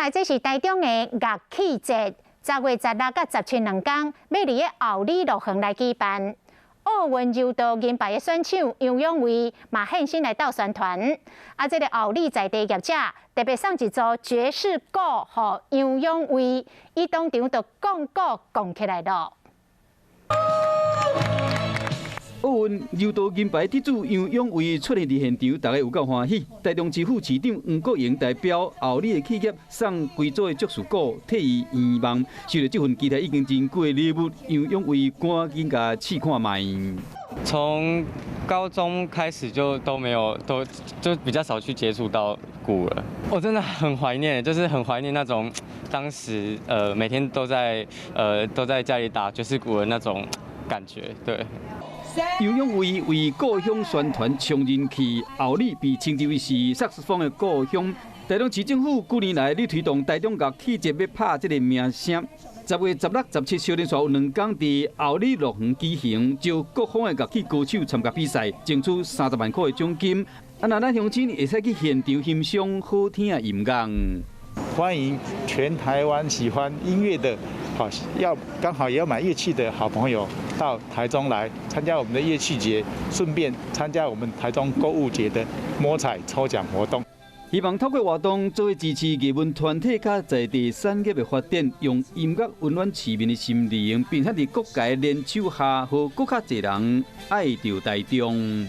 来，这是台中的乐器节，10月16到17两天，要伫个后里路园来举办。奥运柔道银牌的选手杨永伟嘛现身来到宣传。这个后里在地业者特别送一组爵士鼓给杨永伟，伊当场就讲鼓讲起来了。奥运柔道银牌得主杨永伟出现伫现场，大家有够欢喜。台中市府市长黄国英代表后里的企业送规组的爵士鼓，替伊圆梦。收到这份期待已经真久的礼物，杨永伟赶紧甲试看卖。从高中开始就都没有就比较少去接触到鼓了。我真的很怀念，就是很怀念那种当时每天都在家里打爵士鼓的那种感觉，对。杨永伟为故乡宣传冲人气，后里被称之为是萨克斯风的故乡。台中市政府9年来咧推动台中乐器节，要拍这个名声。10月16、17少年赛有2天伫后里乐园举行，招各方的乐器歌手参加比赛，争取30万块的奖金。那咱乡亲会使去现场欣赏好听的音乐。欢迎全台湾喜欢音乐的，刚好也要买乐器的好朋友到台中来参加我们的乐器节，顺便参加我们台中购物节的摸彩抽奖活动。希望透过活动，作为支持艺文团体甲在地产业的发展，用音乐温暖市民的心灵，并且伫各界联手下，和更较侪人爱着台中。